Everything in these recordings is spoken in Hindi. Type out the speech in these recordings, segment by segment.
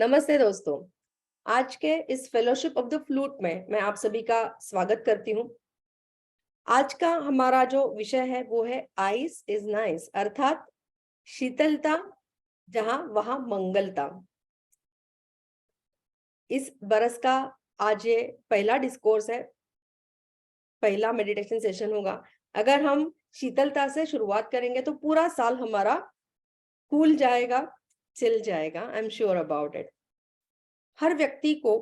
नमस्ते दोस्तों। आज के इस फेलोशिप ऑफ द फ्लूट में मैं आप सभी का स्वागत करती हूँ। आज का हमारा जो विषय है वो है आइस इज नाइस, अर्थात शीतलता जहां वहां मंगलता। इस बरस का आज ये पहला डिस्कोर्स है, पहला मेडिटेशन सेशन होगा। अगर हम शीतलता से शुरुआत करेंगे तो पूरा साल हमारा कूल जाएगा, चिल जाएगा। I am sure about it. हर व्यक्ति को,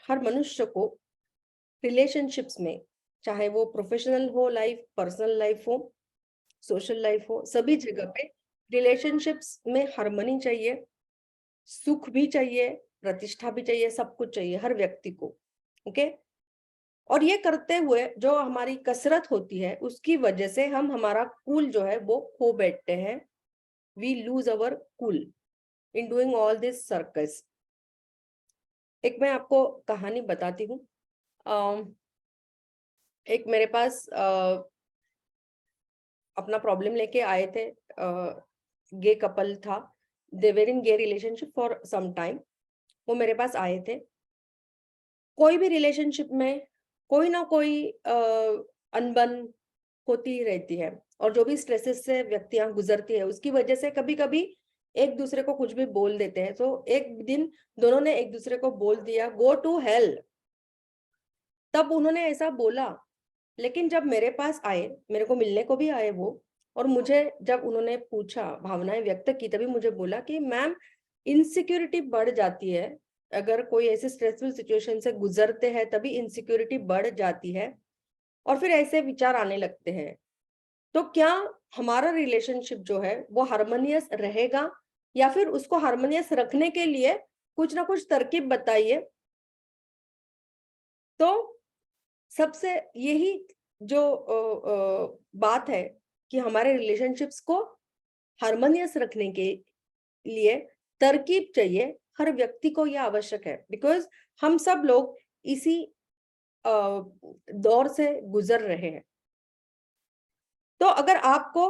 हर मनुष्य को रिलेशनशिप्स में, चाहे वो प्रोफेशनल हो लाइफ, पर्सनल लाइफ हो, सोशल लाइफ हो, सभी जगह पे रिलेशनशिप्स में हार्मनी चाहिए, सुख भी चाहिए, प्रतिष्ठा भी चाहिए, सब कुछ चाहिए हर व्यक्ति को। ओके। और ये करते हुए जो हमारी कसरत होती है उसकी वजह से हम हमारा कूल जो है वो खो बैठते हैं। We lose our cool in doing all this circus. एक मैं आपको कहानी बताती हूँ। एक मेरे पास अपना प्रॉब्लम लेके आए थे। गे कपल था, they were in gay relationship for some time. वो मेरे पास आए थे। कोई भी रिलेशनशिप में कोई ना कोई अनबन होती ही रहती है, और जो भी स्ट्रेसेस से व्यक्तियां गुजरती है उसकी वजह से कभी कभी एक दूसरे को कुछ भी बोल देते हैं। तो एक दिन दोनों ने एक दूसरे को बोल दिया, गो टू हेल। तब उन्होंने ऐसा बोला, लेकिन जब मेरे पास आए, मेरे को मिलने को भी आए वो, और मुझे जब उन्होंने पूछा, भावनाएं व्यक्त की, तभी मुझे बोला कि मैम, इनसिक्योरिटी बढ़ जाती है। अगर कोई ऐसे स्ट्रेसफुल सिचुएशन से गुजरते हैं तभी इनसिक्योरिटी बढ़ जाती है, और फिर ऐसे विचार आने लगते हैं। तो क्या हमारा रिलेशनशिप जो है वो हार्मोनियस रहेगा, या फिर उसको हार्मोनियस रखने के लिए कुछ ना कुछ तरकीब बताइए। तो सबसे यही जो बात है कि हमारे रिलेशनशिप्स को हार्मोनियस रखने के लिए तरकीब चाहिए। हर व्यक्ति को यह आवश्यक है, बिकॉज हम सब लोग इसी दौर से गुजर रहे हैं। तो अगर आपको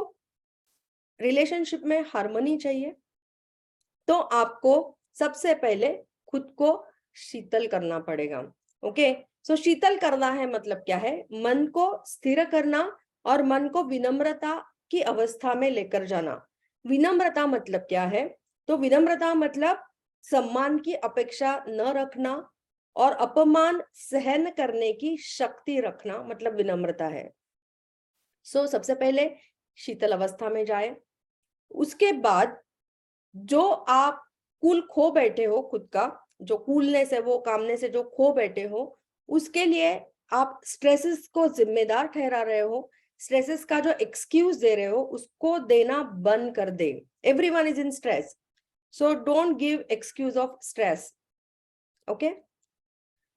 रिलेशनशिप में हार्मनी चाहिए तो आपको सबसे पहले खुद को शीतल करना पड़ेगा। ओके। सो शीतल करना है मतलब क्या है? मन को स्थिर करना और मन को विनम्रता की अवस्था में लेकर जाना। विनम्रता मतलब क्या है? तो विनम्रता मतलब सम्मान की अपेक्षा न रखना और अपमान सहन करने की शक्ति रखना, मतलब विनम्रता है। सो सबसे पहले शीतल अवस्था में जाए। उसके बाद जो आप कूल खो बैठे हो, खुद का जो कूलनेस है, वो कामनेस से जो खो बैठे हो, उसके लिए आप स्ट्रेसेस को जिम्मेदार ठहरा रहे हो, स्ट्रेसेस का जो एक्सक्यूज दे रहे हो उसको देना बंद कर दे। Everyone is in stress, so don't give excuse of stress. Okay.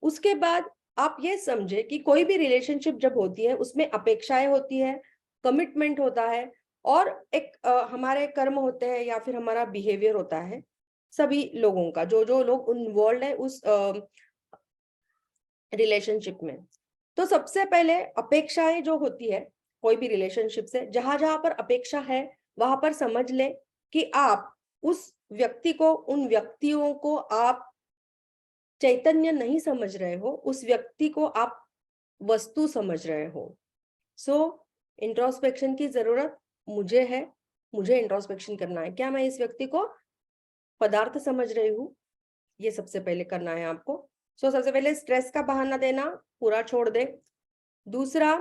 उसके बाद आप ये समझे कि कोई भी रिलेशनशिप जब होती है उसमें अपेक्षाएं होती है, कमिटमेंट होता है, और एक हमारे कर्म होते हैं या फिर हमारा बिहेवियर होता है सभी लोगों का, जो जो लोग इन्वॉल्व है उस रिलेशनशिप में। तो सबसे पहले अपेक्षाएं जो होती है कोई भी रिलेशनशिप से, जहां जहां पर अपेक्षा है वहां पर समझ ले कि आप उस व्यक्ति को, उन व्यक्तियों को आप चैतन्य नहीं समझ रहे हो, उस व्यक्ति को आप वस्तु समझ रहे हो। सो इंट्रोस्पेक्शन की जरूरत मुझे है। मुझे इंट्रोस्पेक्शन करना है, क्या मैं इस व्यक्ति को पदार्थ समझ रही हूँ? ये सबसे पहले करना है आपको। सो सबसे पहले स्ट्रेस का बहाना देना पूरा छोड़ दे। दूसरा,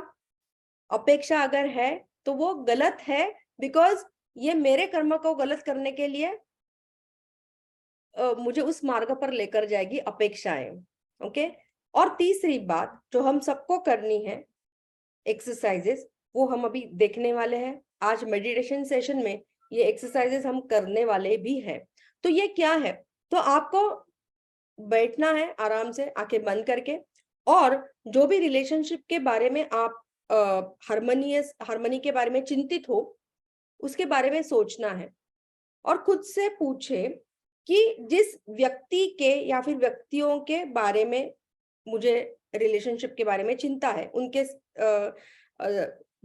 अपेक्षा अगर है तो वो गलत है, बिकॉज ये मेरे कर्म को गलत करने के लिए मुझे उस मार्ग पर लेकर जाएगी अपेक्षाएं। ओके। और तीसरी बात जो हम सबको करनी है, एक्सरसाइजेस, वो हम अभी देखने वाले हैं आज मेडिटेशन सेशन में। ये एक्सरसाइजेस हम करने वाले भी हैं। तो ये क्या है? तो आपको बैठना है आराम से आंखें बंद करके, और जो भी रिलेशनशिप के बारे में आप हार्मनी के बारे में चिंतित हो उसके बारे में सोचना है, और खुद से पूछे कि जिस व्यक्ति के या फिर व्यक्तियों के बारे में मुझे रिलेशनशिप के बारे में चिंता है, उनके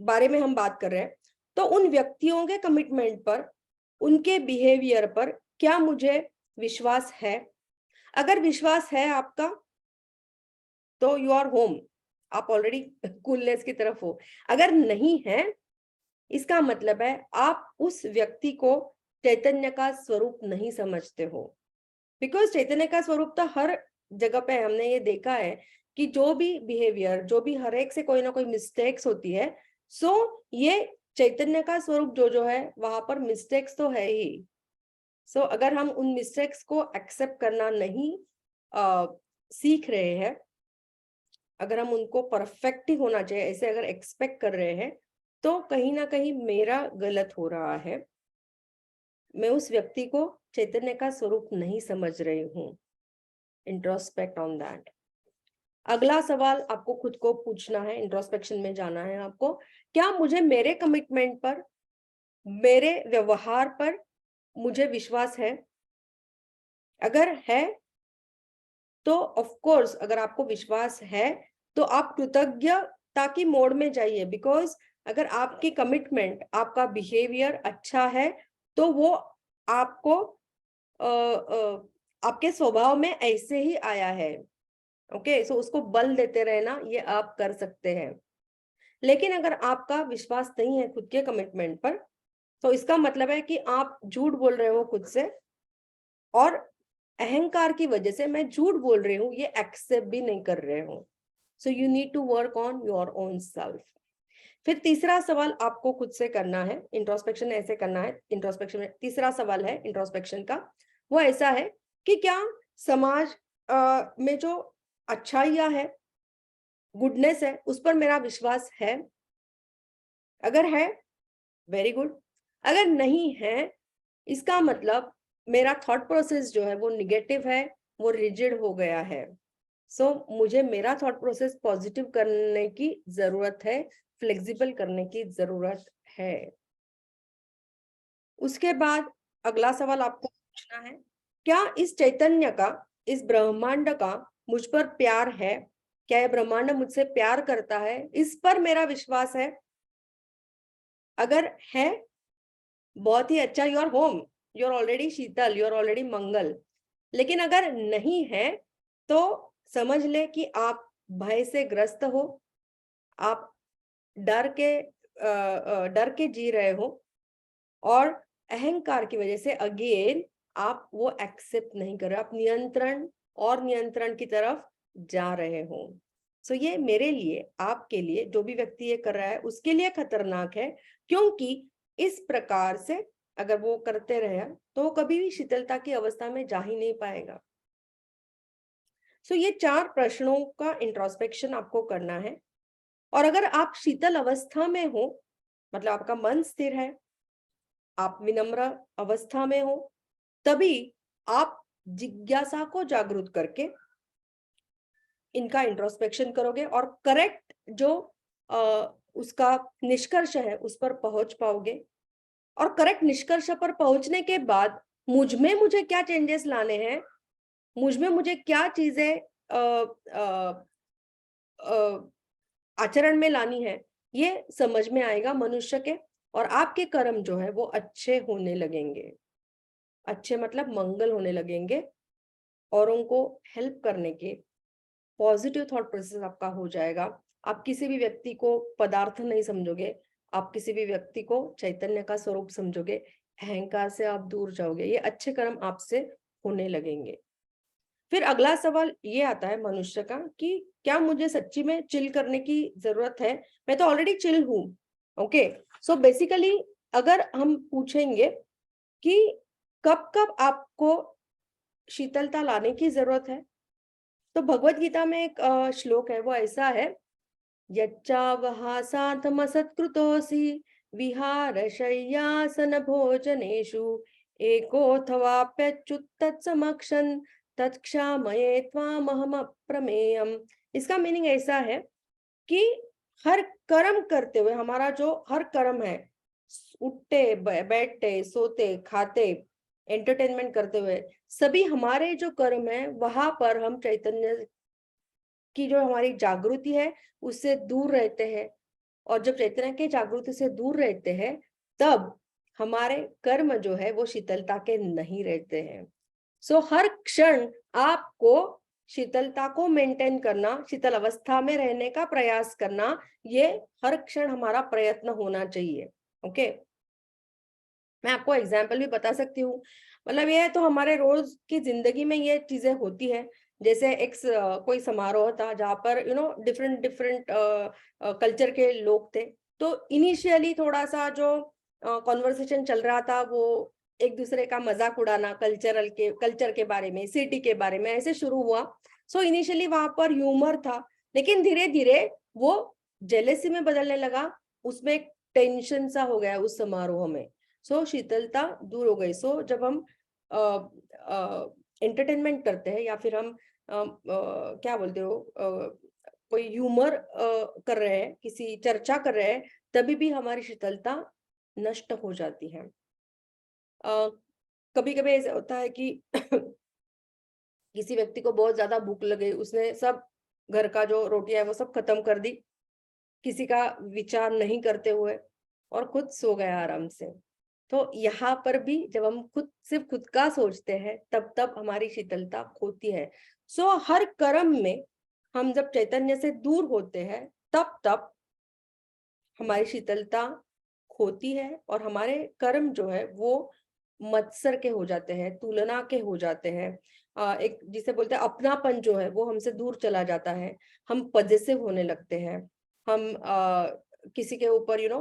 बारे में हम बात कर रहे हैं, तो उन व्यक्तियों के कमिटमेंट पर, उनके बिहेवियर पर क्या मुझे विश्वास है? अगर विश्वास है आपका तो यू आर होम, आप ऑलरेडी कूलनेस की तरफ हो। अगर नहीं है, इसका मतलब है आप उस व्यक्ति को चैतन्य का स्वरूप नहीं समझते हो। बिकॉज चैतन्य का स्वरूप तो हर जगह पे हमने ये देखा है कि जो भी बिहेवियर, जो भी हर एक से कोई ना कोई मिस्टेक्स होती है, सो ये चैतन्य का स्वरूप जो जो है वहां पर मिस्टेक्स तो है ही। सो अगर हम उन मिस्टेक्स को एक्सेप्ट करना नहीं सीख रहे हैं, अगर हम उनको परफेक्ट ही होना चाहिए ऐसे अगर एक्सपेक्ट कर रहे हैं, तो कहीं ना कहीं मेरा गलत हो रहा है। मैं उस व्यक्ति को चैतन्य का स्वरूप नहीं समझ रही हूँ। Introspect on that. अगला सवाल आपको खुद को पूछना है, इंट्रोस्पेक्शन में जाना है आपको। क्या मुझे मेरे कमिटमेंट पर, मेरे व्यवहार पर मुझे विश्वास है? अगर है तो ऑफ कोर्स, अगर आपको विश्वास है तो आप कृतज्ञता की मोड में जाइए। बिकॉज अगर आपकी कमिटमेंट, आपका बिहेवियर अच्छा है तो वो आपको आपके स्वभाव में ऐसे ही आया है। ओके, सो उसको बल देते रहना ये आप कर सकते हैं। लेकिन अगर आपका विश्वास नहीं है खुद के कमिटमेंट पर, तो इसका मतलब है कि आप झूठ बोल रहे हो खुद से, और अहंकार की वजह से मैं झूठ बोल रही हूँ ये एक्सेप्ट भी नहीं कर रहे हो। So you need to work on your own self. फिर तीसरा सवाल आपको खुद से करना है, इंट्रोस्पेक्शन ऐसे करना है। इंट्रोस्पेक्शन में तीसरा सवाल है इंट्रोस्पेक्शन का, वो ऐसा है कि क्या समाज में जो अच्छाइयाँ है, गुडनेस है, उस पर मेरा विश्वास है? अगर है, वेरी गुड। अगर नहीं है, इसका मतलब मेरा थॉट प्रोसेस जो है वो निगेटिव है, वो रिजिड हो गया है। सो मुझे मेरा थॉट प्रोसेस पॉजिटिव करने की जरूरत है, फ्लेक्सिबल करने की जरूरत है। उसके बाद अगला सवाल आपको पूछना है, क्या इस चैतन्य का, इस ब्रह्मांड का मुझ पर प्यार है? क्या यह ब्रह्मांड मुझसे प्यार करता है? इस पर मेरा विश्वास है? अगर है, बहुत ही अच्छा, you are home, you are already शीतल, यू आर ऑलरेडी मंगल। लेकिन अगर नहीं है तो समझ ले कि आप भय से ग्रस्त हो, आप डर के जी रहे हो, और अहंकार की वजह से अगेन आप वो एक्सेप्ट नहीं कर रहे, आप नियंत्रण और नियंत्रण की तरफ जा रहे हो। सो ये मेरे लिए, आपके लिए, जो भी व्यक्ति ये कर रहा है उसके लिए खतरनाक है, क्योंकि इस प्रकार से अगर वो करते रहे तो वो कभी भी शीतलता की अवस्था में जा ही नहीं पाएगा। सो ये 4 प्रश्नों का इंट्रोस्पेक्शन आपको करना है। और अगर आप शीतल अवस्था में हो, मतलब आपका मन स्थिर है, आप विनम्र अवस्था में हो, तभी आप जिज्ञासा को जागृत करके इनका इंट्रोस्पेक्शन करोगे और करेक्ट जो उसका निष्कर्ष है उस पर पहुंच पाओगे। और करेक्ट निष्कर्ष पर पहुंचने के बाद मुझे क्या चेंजेस लाने हैं, मुझे क्या चीजें आचरण में लानी है, ये समझ में आएगा मनुष्य के। और आपके कर्म जो है वो अच्छे होने लगेंगे। अच्छे मतलब मंगल होने लगेंगे, औरों को हेल्प करने के पॉजिटिव थॉट प्रोसेस आपका हो जाएगा। आप किसी भी व्यक्ति को पदार्थ नहीं समझोगे, आप किसी भी व्यक्ति को चैतन्य का स्वरूप समझोगे। अहंकार से आप दूर जाओगे, ये अच्छे कर्म आपसे होने लगेंगे। फिर अगला सवाल ये आता है मनुष्य का कि क्या मुझे सच्ची में चिल करने की जरूरत है? मैं तो ऑलरेडी चिल हूं। ओके, सो बेसिकली अगर हम पूछेंगे कि कब कब आपको शीतलता लाने की जरूरत है, तो भगवत गीता में एक श्लोक है, वो ऐसा है, यच्चावहासाथमसत्कृतोऽसि विहारशय्यासन भोजनेषु एकोऽथवाप्यच्युत तत्समक्षन् तत्क्षामये त्वामहम अप्रमेयम्। इसका मीनिंग ऐसा है कि हर कर्म करते हुए, हमारा जो हर कर्म है, उठते बैठते सोते खाते एंटरटेनमेंट करते हुए, सभी हमारे जो कर्म है वहां पर हम चैतन्य की जो हमारी जागृति है उससे दूर रहते हैं। और जब चैतन्य के जागृति से दूर रहते हैं, तब हमारे कर्म जो है वो शीतलता के नहीं रहते हैं। सो हर क्षण आपको शीतलता को मेंटेन करना, शीतल अवस्था में रहने का प्रयास करना, ये हर क्षण हमारा प्रयत्न होना चाहिए। ओके, मैं आपको एग्जाम्पल भी बता सकती हूँ। मतलब ये तो हमारे रोज की जिंदगी में ये चीजें होती है। जैसे एक कोई समारोह था जहाँ पर डिफरेंट डिफरेंट कल्चर के लोग थे। तो इनिशियली थोड़ा सा जो कॉन्वर्सेशन चल रहा था वो एक दूसरे का मजाक उड़ाना, कल्चर के बारे में, सिटी के बारे में ऐसे शुरू हुआ। सो इनिशियली वहां पर ह्यूमर था, लेकिन धीरे धीरे वो जेलेसी में बदलने लगा, उसमें एक टेंशन सा हो गया उस समारोह में। सो शीतलता दूर हो गई। सो जब हम एंटरटेनमेंट करते हैं या फिर हम क्या बोलते हो, कोई ह्यूमर कर रहे हैं, किसी चर्चा कर रहे हैं, तभी भी हमारी शीतलता नष्ट हो जाती है। कभी कभी ऐसा होता है कि किसी व्यक्ति को बहुत ज्यादा भूख लगे, उसने सब घर का जो रोटियां है वो सब खत्म कर दी, किसी का विचार नहीं करते हुए, और खुद सो गया आराम से। तो यहाँ पर भी जब हम सिर्फ खुद का सोचते हैं, तब तब हमारी शीतलता खोती है। सो हर कर्म में हम जब चैतन्य से दूर होते हैं, तब तब हमारी शीतलता खोती है, और हमारे कर्म जो है वो मत्सर के हो जाते हैं, तुलना के हो जाते हैं। एक जिसे बोलते हैं अपनापन जो है वो हमसे दूर चला जाता है। हम पजेसिव होने लगते हैं, हम किसी के ऊपर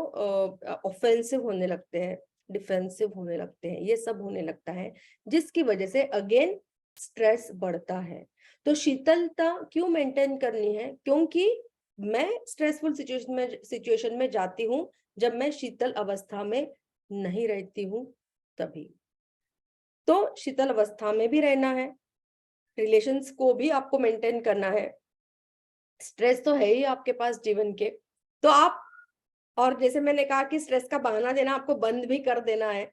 ऑफेंसिव होने लगते हैं, डिफेंसिव होने लगते हैं, ये सब होने लगता है, जिसकी वजह से अगेन स्ट्रेस बढ़ता है। तो शीतलता क्यों मेंटेन करनी है? क्योंकि मैं स्ट्रेसफुल सिचुएशन में जाती हूँ जब मैं शीतल अवस्था में नहीं रहती हूँ, तभी। तो शीतल अवस्था में भी रहना है, रिलेशंस को भी आपको मेंटेन करना है, स्ट्रेस तो है ही आपके पास जीवन के, तो आप, और जैसे मैंने कहा कि स्ट्रेस का बहाना देना आपको बंद भी कर देना है,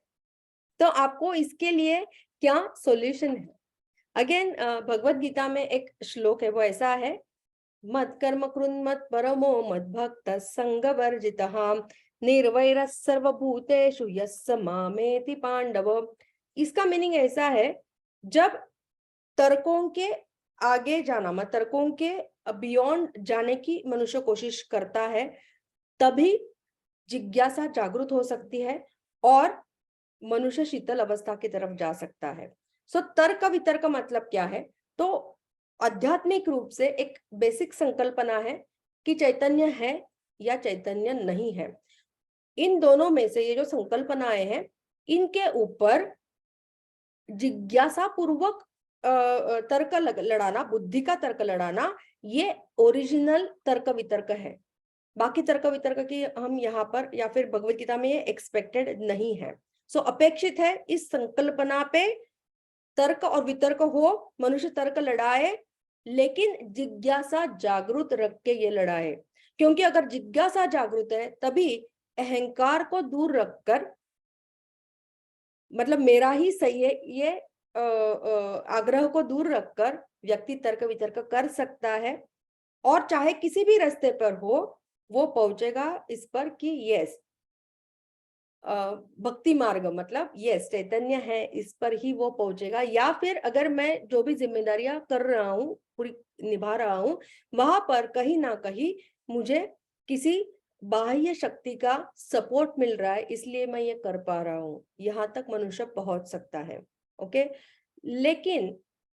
तो आपको इसके लिए क्या सॉल्यूशन है? अगेन भगवत गीता में एक श्लोक है, वो ऐसा है, मत कर्म कृन्मत परमो मत भक्त संग वर्जितः निर्वैर सर्वभूतेषु यस्य मामेति पांडव। इसका मीनिंग ऐसा है, जब तर्कों के आगे जाना, मतलब तर्कों के बियॉन्ड जाने की मनुष्य कोशिश करता है, तभी जिज्ञासा जागृत हो सकती है और मनुष्य शीतल अवस्था की तरफ जा सकता है। सो तर्क वितर्क मतलब क्या है? तो आध्यात्मिक रूप से एक बेसिक संकल्पना है कि चैतन्य है या चैतन्य नहीं है। इन दोनों में से ये जो संकल्पनाएं हैं, इनके ऊपर जिज्ञासा पूर्वक तर्क लड़ाना, बुद्धि का तर्क लड़ाना, ये ओरिजिनल तर्क वितर्क है। बाकी तर्क वितर्क की हम यहाँ पर या फिर भगवत गीता में ये एक्सपेक्टेड नहीं है। सो अपेक्षित है इस संकल्पना पे तर्क और वितर्क हो, मनुष्य तर्क लड़ाए, लेकिन जिज्ञासा जागृत रख के ये लड़ाए। क्योंकि अगर जिज्ञासा जागृत है, तभी अहंकार को दूर रखकर, मतलब मेरा ही सही है, ये आग्रह को दूर रखकर व्यक्ति तर्क वितर्क कर सकता है, और चाहे किसी भी रास्ते पर हो, वो पहुंचेगा इस पर कि यस, भक्ति मार्ग, मतलब यस चैतन्य है, इस पर ही वो पहुंचेगा। या फिर अगर मैं जो भी जिम्मेदारियां कर रहा हूँ, पूरी निभा रहा हूँ, वहां पर कहीं ना कहीं मुझे किसी बाह्य शक्ति का सपोर्ट मिल रहा है, इसलिए मैं ये कर पा रहा हूँ, यहाँ तक मनुष्य पहुंच सकता है। ओके, लेकिन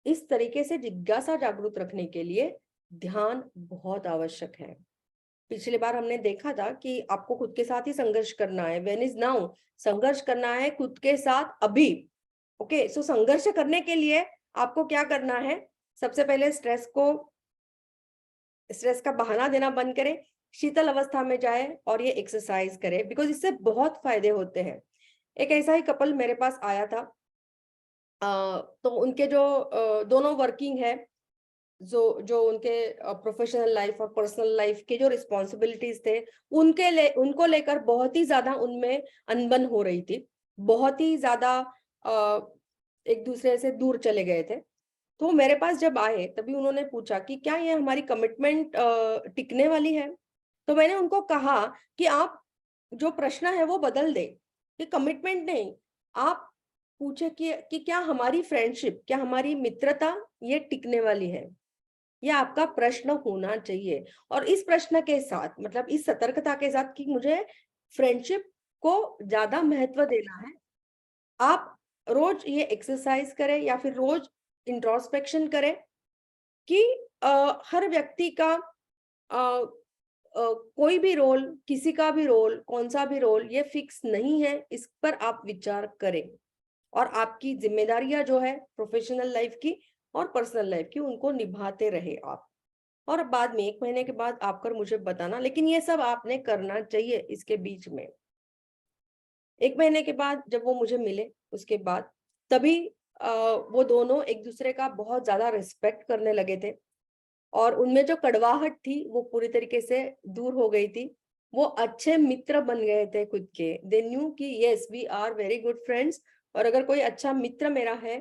इस तरीके से जिज्ञासा जागृत रखने के लिए ध्यान बहुत आवश्यक है। पिछली बार हमने देखा था कि आपको खुद के साथ ही संघर्ष करना है, व्हेन इज नाउ, संघर्ष करना है खुद के साथ अभी। ओके, सो संघर्ष करने के लिए आपको क्या करना है? सबसे पहले स्ट्रेस का बहाना देना बंद करें, शीतल अवस्था में जाए और ये एक्सरसाइज करें, बिकॉज इससे बहुत फायदे होते हैं। एक ऐसा ही कपल मेरे पास आया था, तो उनके जो दोनों वर्किंग है, जो जो उनके प्रोफेशनल लाइफ और पर्सनल लाइफ के जो रिस्पॉन्सिबिलिटीज थे, उनको लेकर बहुत ही ज्यादा उनमें अनबन हो रही थी, बहुत ही ज्यादा एक दूसरे से दूर चले गए थे। तो मेरे पास जब आए, तभी उन्होंने पूछा कि क्या ये हमारी कमिटमेंट टिकने वाली है? तो मैंने उनको कहा कि आप जो प्रश्न है वो बदल दे, ये कमिटमेंट नहीं, आप पूछे कि क्या हमारी फ्रेंडशिप, क्या हमारी मित्रता ये टिकने वाली है। ये आपका प्रश्न होना चाहिए। और इस प्रश्न के साथ, मतलब इस सतर्कता के साथ कि मुझे फ्रेंडशिप को ज्यादा महत्व देना है, आप रोज ये एक्सरसाइज करें या फिर रोज इंट्रोस्पेक्शन करें कि हर व्यक्ति का कोई भी रोल, किसी का भी रोल, कौन सा भी रोल, ये फिक्स नहीं है। इस पर आप विचार करें और आपकी जिम्मेदारियां जो है प्रोफेशनल लाइफ की और पर्सनल लाइफ की, उनको निभाते रहे आप। और बाद में 1 महीने के बाद आकर मुझे बताना, लेकिन ये सब आपने करना चाहिए इसके बीच में। 1 महीने के बाद जब वो मुझे मिले, उसके बाद तभी वो दोनों एक दूसरे का बहुत ज्यादा रिस्पेक्ट करने लगे थे और उनमें जो कड़वाहट थी वो पूरी तरीके से दूर हो गई थी। वो अच्छे मित्र बन गए थे खुद के। दे न्यू कि yes, we are very good friends, और अगर कोई अच्छा मित्र मेरा है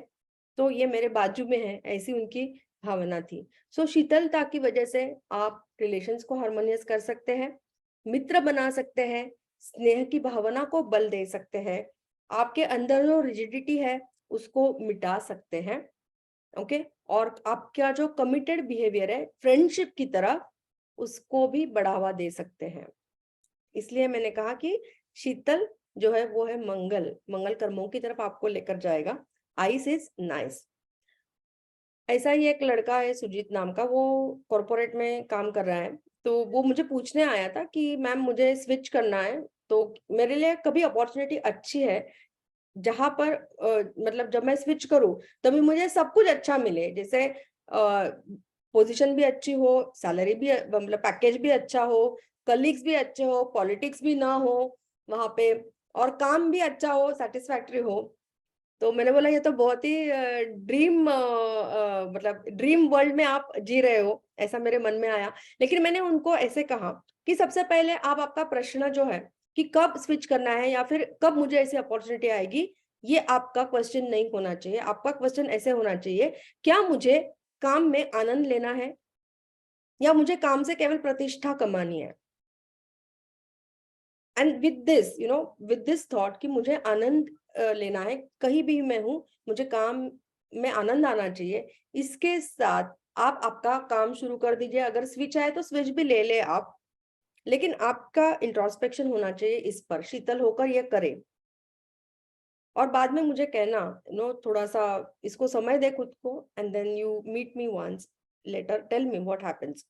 तो ये मेरे बाजू में है, ऐसी उनकी भावना थी। सो शीतलता की वजह से आप रिलेशंस को हार्मोनियस कर सकते हैं, मित्र बना सकते हैं, स्नेह की भावना को बल दे सकते हैं, आपके अंदर जो रिजिडिटी है उसको मिटा सकते हैं। ओके, और आपका जो कमिटेड बिहेवियर है फ्रेंडशिप की तरह, उसको भी बढ़ावा दे सकते हैं। इसलिए मैंने कहा कि शीतल जो है वो है मंगल, मंगल कर्मों की तरफ आपको लेकर जाएगा। Ice is nice. ऐसा ही एक लड़का है सुजीत नाम का, वो कॉर्पोरेट में काम कर रहा है। तो वो मुझे पूछने आया था कि मैम मुझे स्विच करना है, तो मेरे लिए कभी अपॉर्चुनिटी अच्छी है जहां पर मतलब जब मैं स्विच करूं तभी मुझे सब कुछ अच्छा मिले, जैसे पोजीशन भी अच्छी हो, सैलरी भी, मतलब पैकेज भी अच्छा हो, कलीग्स भी अच्छे हो, पॉलिटिक्स भी ना हो वहां पे, और काम भी अच्छा हो, सेटिस्फैक्टरी हो। तो मैंने बोला ये तो बहुत ही ड्रीम, मतलब ड्रीम वर्ल्ड में आप जी रहे हो, ऐसा मेरे मन में आया। लेकिन मैंने उनको ऐसे कहा कि सबसे पहले आप आपका प्रश्न जो है कि कब स्विच करना है या फिर कब मुझे ऐसी अपॉर्चुनिटी आएगी, ये आपका क्वेश्चन नहीं होना चाहिए। आपका क्वेश्चन ऐसे होना चाहिए, क्या मुझे काम में आनंद लेना है या मुझे काम से केवल प्रतिष्ठा कमानी है। And with this, with this thought कि मुझे आनंद लेना है, कहीं भी मैं हूं मुझे काम में आनंद आना चाहिए, इसके साथ आप आपका काम शुरू कर दीजिए। अगर स्विच आए तो स्विच भी ले ले आप, लेकिन आपका इंट्रोस्पेक्शन होना चाहिए इस पर, शीतल होकर ये करे। और बाद में मुझे कहना, थोड़ा सा इसको समय दे खुद को, and then you meet me once later, tell me what happens.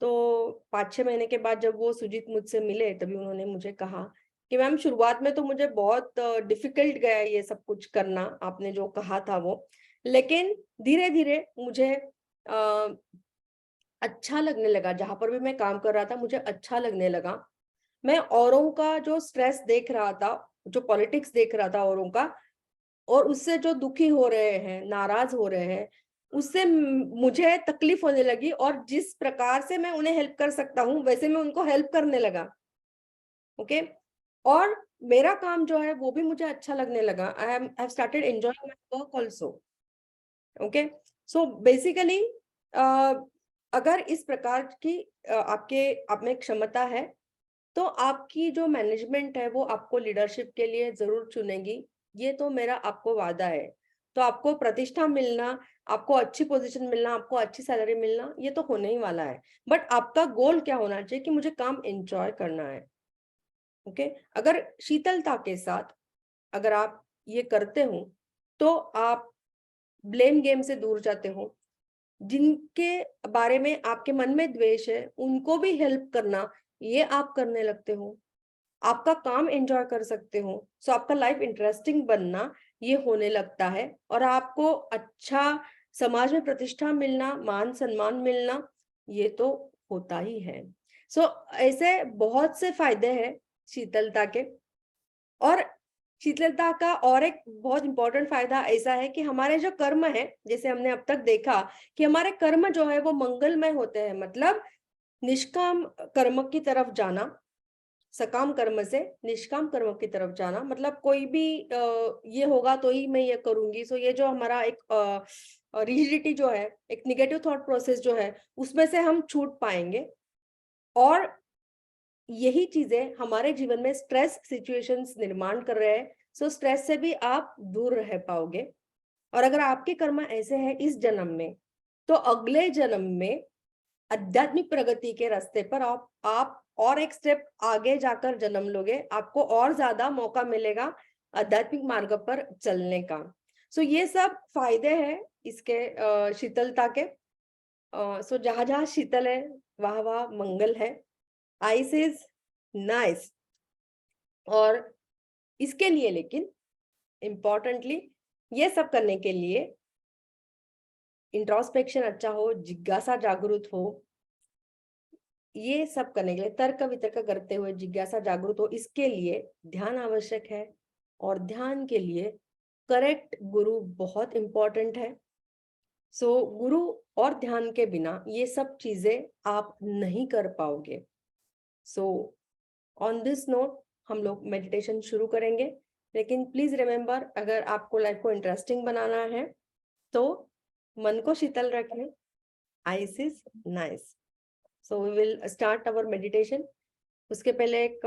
तो 5-6 महीने के बाद जब वो सुजीत मुझसे मिले, तभी उन्होंने मुझे कहा कि मैम शुरुआत में तो मुझे बहुत डिफिकल्ट गया ये सब कुछ करना, आपने जो कहा था वो, लेकिन धीरे धीरे मुझे अच्छा लगने लगा। जहां पर भी मैं काम कर रहा था मुझे अच्छा लगने लगा। मैं औरों का जो स्ट्रेस देख रहा था, जो पॉलिटिक्स देख रहा था औरों का, और उससे जो दुखी हो रहे हैं, नाराज हो रहे हैं, उससे मुझे तकलीफ होने लगी, और जिस प्रकार से मैं उन्हें हेल्प कर सकता हूँ वैसे मैं उनको हेल्प करने लगा। ओके, और मेरा काम जो है वो भी मुझे अच्छा लगने लगा। I have started enjoying my work also. Okay, so basically अगर इस प्रकार की आपके आप में क्षमता है, तो आपकी जो मैनेजमेंट है वो आपको लीडरशिप के लिए जरूर चुनेगी। ये तो मेरा आपको वादा है। तो आपको प्रतिष्ठा मिलना, आपको अच्छी पोजीशन मिलना, आपको अच्छी सैलरी मिलना, ये तो होने ही वाला है। बट आपका गोल क्या होना चाहिए कि मुझे काम एंजॉय करना है। ओके, अगर शीतलता के साथ अगर आप ये करते हो तो आप ब्लेम गेम से दूर जाते हो। जिनके बारे में आपके मन में द्वेष है उनको भी हेल्प करना, ये आप करने लगते हो। आपका काम एंजॉय कर सकते हो। सो आपका लाइफ इंटरेस्टिंग बनना ये होने लगता है, और आपको अच्छा समाज में प्रतिष्ठा मिलना, मान सम्मान मिलना, ये तो होता ही है। सो ऐसे बहुत से फायदे हैं शीतलता के। और शीतलता का और एक बहुत इंपॉर्टेंट फायदा ऐसा है कि हमारे जो कर्म है, जैसे हमने अब तक देखा कि हमारे कर्म जो है वो मंगलमय होते हैं। मतलब निष्काम कर्म की तरफ जाना, सकाम कर्म से निष्काम कर्म की तरफ जाना, मतलब कोई भी ये होगा तो ही मैं ये करूंगी। सो ये जो हमारा एक रिजिडिटी जो है, एक निगेटिव थॉट प्रोसेस जो है, उसमें से हम छूट पाएंगे। और यही चीजें हमारे जीवन में स्ट्रेस सिचुएशंस निर्माण कर रहे हैं, सो स्ट्रेस से भी आप दूर रह पाओगे। और अगर आपके कर्म ऐसे हैं इस जन्म में, तो अगले जन्म में आध्यात्मिक प्रगति के रास्ते पर आप और एक स्टेप आगे जाकर जन्म लोगे, आपको और ज्यादा मौका मिलेगा आध्यात्मिक मार्ग पर चलने का। सो ये सब फायदे हैं इसके शीतलता के। सो जहां जहां शीतल है वहां वहां मंगल है। Ice is nice. और इसके लिए लेकिन इम्पोर्टेंटली ये सब करने के लिए इंट्रोस्पेक्शन अच्छा हो, जिज्ञासा जागृत हो। ये सब करने के लिए तर्क वितर्क करते हुए जिज्ञासा जागृत हो, इसके लिए ध्यान आवश्यक है। और ध्यान के लिए करेक्ट गुरु बहुत इंपॉर्टेंट है। सो गुरु और ध्यान के बिना ये सब चीजें आप नहीं कर पाओगे। सो ऑन दिस नोट हम लोग मेडिटेशन शुरू करेंगे। लेकिन प्लीज रिमेम्बर, अगर आपको लाइफ को इंटरेस्टिंग बनाना है तो मन को शीतल रखें। Ice is nice. So we will start our meditation. उसके पहले एक